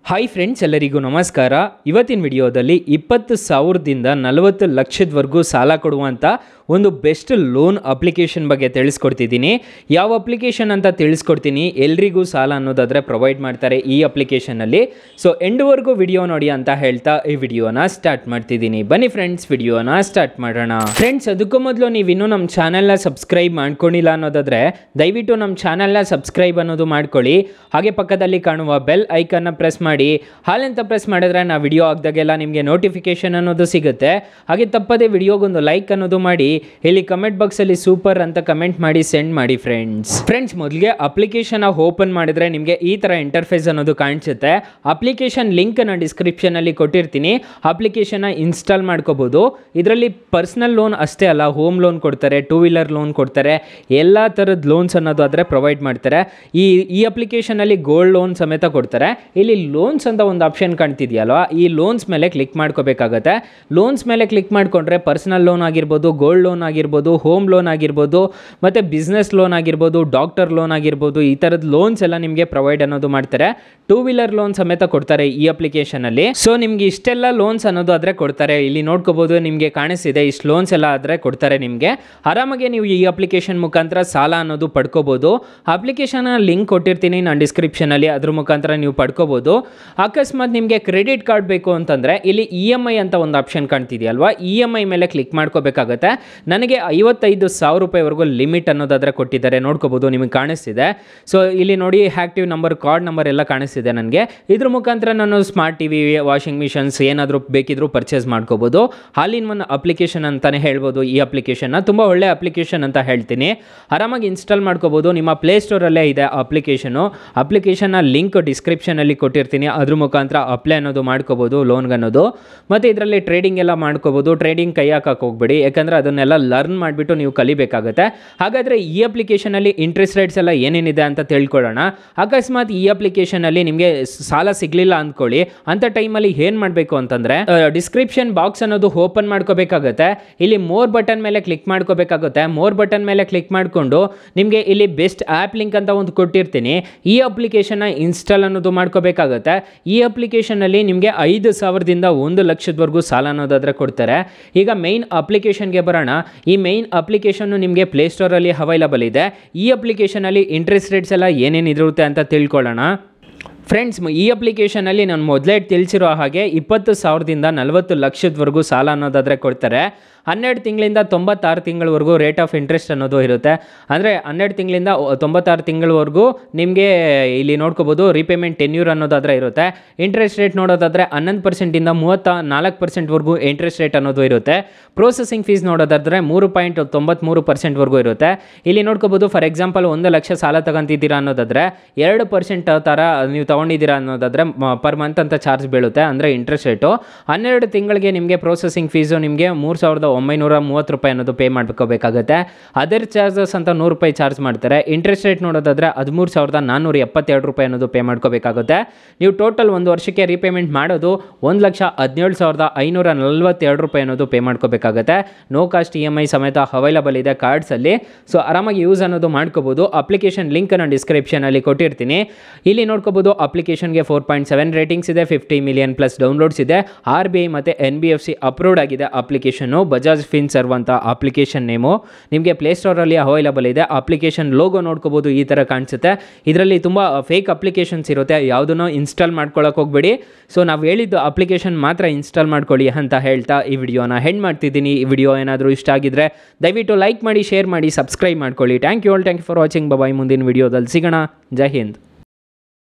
Hi friends, ಎಲ್ಲರಿಗೂ ನಮಸ್ಕಾರ. ಇವತ್ತಿನ ವಿಡಿಯೋದಲ್ಲಿ 20,000ದಿಂದ 40 ಲಕ್ಷದವರೆಗೂ ಸಾಲ ಕೊಡುವಂಥ ಒಂದು ಬೆಸ್ಟ್ ಲೋನ್ ಅಪ್ಲಿಕೇಶನ್ ಬಗ್ಗೆ ತಿಳಿಸ್ಕೊಡ್ತಿದ್ದೀನಿ. ಯಾವ ಅಪ್ಲಿಕೇಶನ್ ಅಂತ ತಿಳಿಸ್ಕೊಡ್ತೀನಿ. ಎಲ್ರಿಗೂ ಸಾಲ ಅನ್ನೋದಾದರೆ ಪ್ರೊವೈಡ್ ಮಾಡ್ತಾರೆ ಈ ಅಪ್ಲಿಕೇಶನಲ್ಲಿ. ಸೊ ಎಂಡ್ವರೆಗೂ ವಿಡಿಯೋ ನೋಡಿ ಅಂತ ಹೇಳ್ತಾ ಈ ವಿಡಿಯೋನ ಸ್ಟಾರ್ಟ್ ಮಾಡ್ತಿದ್ದೀನಿ. ಬನ್ನಿ ಫ್ರೆಂಡ್ಸ್, ವಿಡಿಯೋನ ಸ್ಟಾರ್ಟ್ ಮಾಡೋಣ. ಫ್ರೆಂಡ್ಸ್, ಅದಕ್ಕೂ ಮೊದಲು ನೀವು ಇನ್ನೂ ನಮ್ಮ ಚಾನಲ್ನ ಸಬ್ಸ್ಕ್ರೈಬ್ ಮಾಡ್ಕೊಂಡಿಲ್ಲ ಅನ್ನೋದಾದರೆ ದಯವಿಟ್ಟು ನಮ್ಮ ಚಾನಲ್ನ ಸಬ್ಸ್ಕ್ರೈಬ್ ಅನ್ನೋದು ಮಾಡ್ಕೊಳ್ಳಿ. ಹಾಗೆ ಪಕ್ಕದಲ್ಲಿ ಕಾಣುವ ಬೆಲ್ ಐಕನ್ನ ಪ್ರೆಸ್ ಮಾಡಿ. ಹಾಲಂತ ಪ್ರೆಸ್ ಮಾಡಿದ್ರೆ ನಾವು ವಿಡಿಯೋ ಹಾಕಿದಾಗೆಲ್ಲ ನಿಮಗೆ ನೋಟಿಫಿಕೇಶನ್ ಅನ್ನೋದು ಸಿಗುತ್ತೆ. ಹಾಗೆ ತಪ್ಪದೆ ವಿಡಿಯೋಗೊಂದು ಲೈಕ್ ಅನ್ನೋದು ಮಾಡಿ. ಇಲ್ಲಿ ಕಮೆಂಟ್ ಬಾಕ್ಸಲ್ಲಿ ಸೂಪರ್ ಅಂತ ಕಮೆಂಟ್ ಮಾಡಿ ಸೆಂಡ್ ಮಾಡಿ ಫ್ರೆಂಡ್ಸ್. ಮೊದಲಿಗೆ ಅಪ್ಲಿಕೇಶನ್ ಓಪನ್ ಮಾಡಿದ್ರೆ ನಿಮಗೆ ಈ ಥರ ಇಂಟರ್ಫೇಸ್ ಅನ್ನೋದು ಕಾಣಿಸುತ್ತೆ. ಅಪ್ಲಿಕೇಶನ್ ಲಿಂಕನ್ನು ಡಿಸ್ಕ್ರಿಪ್ಷನಲ್ಲಿ ಕೊಟ್ಟಿರ್ತೀನಿ. ಅಪ್ಲಿಕೇಶನ್ನ ಇನ್ಸ್ಟಾಲ್ ಮಾಡ್ಕೋಬೋದು. ಇದರಲ್ಲಿ ಪರ್ಸನಲ್ ಲೋನ್ ಅಷ್ಟೇ ಅಲ್ಲ, ಹೋಮ್ ಲೋನ್ ಕೊಡ್ತಾರೆ, 2 ವೀಲರ್ ಲೋನ್ ಕೊಡ್ತಾರೆ, ಎಲ್ಲ ಥರದ ಲೋನ್ಸ್ ಅನ್ನೋದು ಆದರೆ ಪ್ರೊವೈಡ್ ಮಾಡ್ತಾರೆ. ಈ ಅಪ್ಲಿಕೇಶನಲ್ಲಿ ಗೋಲ್ಡ್ ಲೋನ್ ಸಮೇತ ಕೊಡ್ತಾರೆ. ಇಲ್ಲಿ ಲೋನ್ಸ್ ಅಂತ ಒಂದು ಆಪ್ಷನ್ ಕಾಣ್ತಿದೆಯಲ್ವಾ, ಈ ಲೋನ್ಸ್ ಮೇಲೆ ಕ್ಲಿಕ್ ಮಾಡ್ಕೋಬೇಕಾಗತ್ತೆ. ಲೋನ್ಸ್ ಮೇಲೆ ಕ್ಲಿಕ್ ಮಾಡಿಕೊಂಡ್ರೆ ಪರ್ಸನಲ್ ಲೋನ್ ಆಗಿರ್ಬೋದು, ಗೋಲ್ಡ್ ಲೋನ್ ಆಗಿರ್ಬೋದು, ಹೋಮ್ ಲೋನ್ ಆಗಿರ್ಬೋದು, ಮತ್ತು ಬಿಸ್ನೆಸ್ ಲೋನ್ ಆಗಿರ್ಬೋದು, ಡಾಕ್ಟರ್ ಲೋನ್ ಆಗಿರ್ಬೋದು, ಈ ಥರದ ಲೋನ್ಸ್ ಎಲ್ಲ ನಿಮಗೆ ಪ್ರೊವೈಡ್ ಅನ್ನೋದು ಮಾಡ್ತಾರೆ. 2 ವೀಲರ್ ಲೋನ್ ಸಮೇತ ಕೊಡ್ತಾರೆ ಈ ಅಪ್ಲಿಕೇಶನಲ್ಲಿ. ಸೊ ನಿಮಗೆ ಇಷ್ಟೆಲ್ಲ ಲೋನ್ಸ್ ಅನ್ನೋದು ಆದರೆ ಕೊಡ್ತಾರೆ. ಇಲ್ಲಿ ನೋಡ್ಕೋಬೋದು, ನಿಮಗೆ ಕಾಣಿಸ್ತಿದೆ ಇಷ್ಟು ಲೋನ್ಸ್ ಎಲ್ಲ ಆದರೆ ಕೊಡ್ತಾರೆ. ನಿಮಗೆ ಆರಾಮಾಗಿ ನೀವು ಈ ಅಪ್ಲಿಕೇಶನ್ ಮುಖಾಂತರ ಸಾಲ ಅನ್ನೋದು ಪಡ್ಕೋಬೋದು. ಅಪ್ಲಿಕೇಶನ್ ಲಿಂಕ್ ಕೊಟ್ಟಿರ್ತೀನಿ ನಾನು ಡಿಸ್ಕ್ರಿಪ್ಷನಲ್ಲಿ, ಅದ್ರ ಮುಖಾಂತರ ನೀವು ಪಡ್ಕೋಬೋದು. ಅಕಸ್ಮಾತ್ ನಿಮಗೆ ಕ್ರೆಡಿಟ್ ಕಾರ್ಡ್ ಬೇಕು ಅಂತಂದರೆ ಇಲ್ಲಿ EMI ಅಂತ ಒಂದು ಆಪ್ಷನ್ ಕಾಣ್ತಿದೆಯಲ್ವಾ, EMI ಮೇಲೆ ಕ್ಲಿಕ್ ಮಾಡ್ಕೋಬೇಕಾಗತ್ತೆ. ನನಗೆ 55,000 ರೂಪಾಯಿವರೆಗೂ ಲಿಮಿಟ್ ಅನ್ನೋದಾದರೆ ಕೊಟ್ಟಿದ್ದಾರೆ. ನೋಡ್ಕೋಬೋದು, ನಿಮಗೆ ಕಾಣಿಸ್ತಿದೆ. ಸೊ ಇಲ್ಲಿ ನೋಡಿ, ಆ್ಯಕ್ಟಿವ್ ನಂಬರ್, ಕಾರ್ಡ್ ನಂಬರ್ ಎಲ್ಲ ಕಾಣಿಸ್ತಿದೆ ನನಗೆ. ಇದ್ರ ಮುಖಾಂತರ ನಾನು ಸ್ಮಾರ್ಟ್ TV, ವಾಷಿಂಗ್ ಮಿಷನ್ಸ್ ಏನಾದರೂ ಬೇಕಿದ್ರೂ ಪರ್ಚೇಸ್ ಮಾಡ್ಕೋಬೋದು. ಆಲ್ ಇನ್ ಒನ್ ಅಪ್ಲಿಕೇಶನ್ ಅಂತಲೇ ಹೇಳ್ಬೋದು ಈ ಅಪ್ಲಿಕೇಶನ್ನ. ತುಂಬ ಒಳ್ಳೆ ಅಪ್ಲಿಕೇಶನ್ ಅಂತ ಹೇಳ್ತೀನಿ. ಆರಾಮಾಗಿ ಇನ್ಸ್ಟಾಲ್ ಮಾಡ್ಕೋಬೋದು. ನಿಮ್ಮ ಪ್ಲೇಸ್ಟೋರಲ್ಲೇ ಇದೆ ಅಪ್ಲಿಕೇಶನ್ನ ಲಿಂಕ್ ಡಿಸ್ಕ್ರಿಪ್ಷನಲ್ಲಿ ಕೊಟ್ಟಿರ್ತೀನಿ. ಅದ್ರ ಮುಖಾಂತರ ಅಪ್ಲೈ ಅನ್ನೋದು ಮಾಡ್ಕೋಬೋದು ಲೋನ್ಗೆ ಅನ್ನೋದು. ಮತ್ತು ಇದರಲ್ಲಿ ಟ್ರೇಡಿಂಗ್ ಎಲ್ಲ ಮಾಡ್ಕೋಬೋದು. ಟ್ರೇಡಿಂಗ್ ಕೈ ಹಾಕಕ್ಕೆ ಹೋಗ್ಬೇಡಿ, ಯಾಕಂದರೆ ಅದನ್ನೆಲ್ಲ ಲರ್ನ್ ಮಾಡಿಬಿಟ್ಟು ನೀವು ಕಲಿಬೇಕಾಗುತ್ತೆ. ಹಾಗಾದರೆ ಈ ಅಪ್ಲಿಕೇಶನಲ್ಲಿ ಇಂಟ್ರೆಸ್ಟ್ ರೇಟ್ಸ್ ಎಲ್ಲ ಏನೇನಿದೆ ಅಂತ ತಿಳ್ಕೊಳ್ಳೋಣ. ಅಕಸ್ಮಾತ್ ಈ ಅಪ್ಲಿಕೇಶನಲ್ಲಿ ನಿಮಗೆ ಸಾಲ ಸಿಗಲಿಲ್ಲ ಅಂದ್ಕೊಳ್ಳಿ, ಅಂಥ ಟೈಮಲ್ಲಿ ಏನು ಮಾಡಬೇಕು ಅಂತಂದರೆ ಡಿಸ್ಕ್ರಿಪ್ಷನ್ ಬಾಕ್ಸ್ ಅನ್ನೋದು ಓಪನ್ ಮಾಡ್ಕೋಬೇಕಾಗುತ್ತೆ. ಇಲ್ಲಿ ಮೋರ್ ಬಟನ್ ಮೇಲೆ ಕ್ಲಿಕ್ ಮಾಡ್ಕೋಬೇಕಾಗುತ್ತೆ. ಮೋರ್ ಬಟನ್ ಮೇಲೆ ಕ್ಲಿಕ್ ಮಾಡಿಕೊಂಡು ನಿಮಗೆ ಇಲ್ಲಿ ಬೆಸ್ಟ್ ಆ್ಯಪ್ ಲಿಂಕ್ ಅಂತ ಒಂದು ಕೊಟ್ಟಿರ್ತೀನಿ. ಈ ಅಪ್ಲಿಕೇಶನ್ನ ಇನ್ಸ್ಟಾಲ್ ಅನ್ನೋದು ಮಾಡ್ಕೋಬೇಕಾಗುತ್ತೆ. ಈ ಅಪ್ಲಿಕೇಶನಲ್ಲಿ ನಿಮಗೆ 5,000ದಿಂದ 1 ಲಕ್ಷದವರೆಗೂ ಸಾಲ ಅನ್ನೋದಾದರೆ ಕೊಡ್ತಾರೆ. ಈಗ ಮೈನ್ ಅಪ್ಲಿಕೇಶನ್ಗೆ ಬರೋಣ. ಈ ಮೈನ್ ಅಪ್ಲಿಕೇಶನ್ನು ನಿಮಗೆ ಪ್ಲೇಸ್ಟೋರಲ್ಲಿ ಅವೈಲಬಲ್ ಇದೆ. ಈ ಅಪ್ಲಿಕೇಶನಲ್ಲಿ ಇಂಟ್ರೆಸ್ಟ್ ರೇಟ್ಸ್ ಎಲ್ಲ ಏನೇನಿರುತ್ತೆ ಅಂತ ತಿಳ್ಕೊಳ್ಳೋಣ. ಫ್ರೆಂಡ್ಸ್, ಈ ಅಪ್ಲಿಕೇಶನಲ್ಲಿ ನಾನು ಮೊದಲೇ ತಿಳಿಸಿರೋ ಹಾಗೆ 20,000ದಿಂದ 40 ಲಕ್ಷದವರೆಗೂ ಸಾಲ ಅನ್ನೋದಾದರೆ ಕೊಡ್ತಾರೆ. 12 ತಿಂಗಳಿಂದ 96 ತಿಂಗಳವರೆಗೂ ರೇಟ್ ಆಫ್ ಇಂಟ್ರೆಸ್ಟ್ ಅನ್ನೋದು ಇರುತ್ತೆ. ಅಂದರೆ 12 ತಿಂಗಳಿಂದ 96 ತಿಂಗಳವರೆಗೂ ನಿಮಗೆ ಇಲ್ಲಿ ನೋಡ್ಕೋಬೋದು ರೀಪೇಮೆಂಟ್ ಟೆನ್ಯೂರ್ ಅನ್ನೋದಾದರೆ ಇರುತ್ತೆ. ಇಂಟ್ರೆಸ್ಟ್ ರೇಟ್ ನೋಡೋದಾದರೆ 11%ಇಂದ 34%ವರೆಗೂ ಇಂಟ್ರೆಸ್ಟ್ ರೇಟ್ ಅನ್ನೋದು ಇರುತ್ತೆ. ಪ್ರೊಸೆಸಿಂಗ್ ಫೀಸ್ ನೋಡೋದಾದರೆ 3.93%ವರೆಗೂ ಇರುತ್ತೆ. ಇಲ್ಲಿ ನೋಡ್ಕೋಬೋದು, ಫಾರ್ ಎಕ್ಸಾಂಪಲ್ 1 ಲಕ್ಷ ಸಾಲ ತಗೊಂತಿದ್ದೀರಾ ಅನ್ನೋದಾದರೆ 2% ಥರ ನೀವು ತೊಗೊಂಡಿದ್ದೀರಾ ಅನ್ನೋದಾದರೆ ಪರ್ ಮಂತ್ ಅಂತ ಚಾರ್ಜ್ ಬೀಳುತ್ತೆ, ಅಂದರೆ ಇಂಟ್ರೆಸ್ಟ್ ರೇಟು. 12 ತಿಂಗಳಿಗೆ ನಿಮಗೆ ಪ್ರೊಸೆಸಿಂಗ್ ಫೀಸು ನಿಮಗೆ 3,930 ರೂಪಾಯಿ ಅನ್ನೋದು ಪೇ ಮಾಡ್ಕೋಬೇಕಾಗುತ್ತೆ. ಅದರ್ ಚಾರ್ಜಸ್ ಅಂತ 100 ರೂಪಾಯಿ ಚಾರ್ಜ್ ಮಾಡ್ತಾರೆ. ಇಂಟ್ರೆಸ್ಟ್ ರೇಟ್ ನೋಡೋದಾದರೆ 13,472 ರೂಪಾಯಿ ಅನ್ನೋದು ಪೇ ಮಾಡ್ಕೋಬೇಕಾಗುತ್ತೆ. ನೀವು ಟೋಟಲ್ 1 ವರ್ಷಕ್ಕೆ ರೀಪೇಮೆಂಟ್ ಮಾಡೋದು 1,17,542 ರೂಪಾಯಿ ಅನ್ನೋದು ಪೇ ಮಾಡ್ಕೋಬೇಕಾಗುತ್ತೆ. ನೋ ಕಾಸ್ಟ್ EMI ಸಮೇತ ಅವೈಲಬಲ್ ಇದೆ ಕಾರ್ಡ್ಸಲ್ಲಿ. ಸೊ ಆರಾಮಾಗಿ ಯೂಸ್ ಅನ್ನೋದು ಮಾಡ್ಕೋಬೋದು. ಅಪ್ಲಿಕೇಶನ್ ಲಿಂಕನ್ನು ಡಿಸ್ಕ್ರಿಪ್ಷನಲ್ಲಿ ಕೊಟ್ಟಿರ್ತೀನಿ. ಇಲ್ಲಿ ನೋಡ್ಕೋಬೋದು, ಅಪ್ಲಿಕೇಶನ್ಗೆ 4.7 ರೇಟಿಂಗ್ಸ್ ಇದೆ, 50 ಮಿಲಿಯನ್ ಪ್ಲಸ್ ಡೌನ್ಲೋಡ್ಸ್ ಇದೆ. RBI ಮತ್ತು NBFC ಅಪ್ರೂವ್ಡ್ ಆಗಿದೆ ಅಪ್ಲಿಕೇಶನ್ನು. ಬಜಾಜ್ ಫಿನ್ಸರ್ವ್ ಅಂತ ಅಪ್ಲಿಕೇಶನ್ ನೇಮು ನಿಮಗೆ ಪ್ಲೇಸ್ಟೋರಲ್ಲಿ ಅವೈಲಬಲ್ ಇದೆ. ಅಪ್ಲಿಕೇಶನ್ ಲೋಗೋ ನೋಡ್ಕೋಬೋದು, ಈ ಥರ ಕಾಣಿಸುತ್ತೆ. ಇದರಲ್ಲಿ ತುಂಬ ಫೇಕ್ ಅಪ್ಲಿಕೇಶನ್ಸ್ ಇರುತ್ತೆ, ಯಾವುದನ್ನು ಇನ್ಸ್ಟಾಲ್ ಮಾಡ್ಕೊಳ್ಳೋಕೆ ಹೋಗಬೇಡಿ. ಸೊ ನಾವು ಹೇಳಿದ್ದು ಅಪ್ಲಿಕೇಶನ್ ಮಾತ್ರ ಇನ್ಸ್ಟಾಲ್ ಮಾಡ್ಕೊಳ್ಳಿ ಅಂತ ಹೇಳ್ತಾ ಈ ವಿಡಿಯೋನ ಹೆಂಡ್ ಮಾಡ್ತಿದ್ದೀನಿ. ಈ ವಿಡಿಯೋ ಏನಾದರೂ ಇಷ್ಟ ಆಗಿದ್ರೆ ದಯವಿಟ್ಟು ಲೈಕ್ ಮಾಡಿ, ಶೇರ್ ಮಾಡಿ, ಸಬ್ಸ್ಕ್ರೈಬ್ ಮಾಡ್ಕೊಳ್ಳಿ. Thank you for watching. Bye. ಮುಂದಿನ ವಿಡಿಯೋದಲ್ಲಿ ಸಿಗೋಣ. ಜೈ ಹಿಂದ್.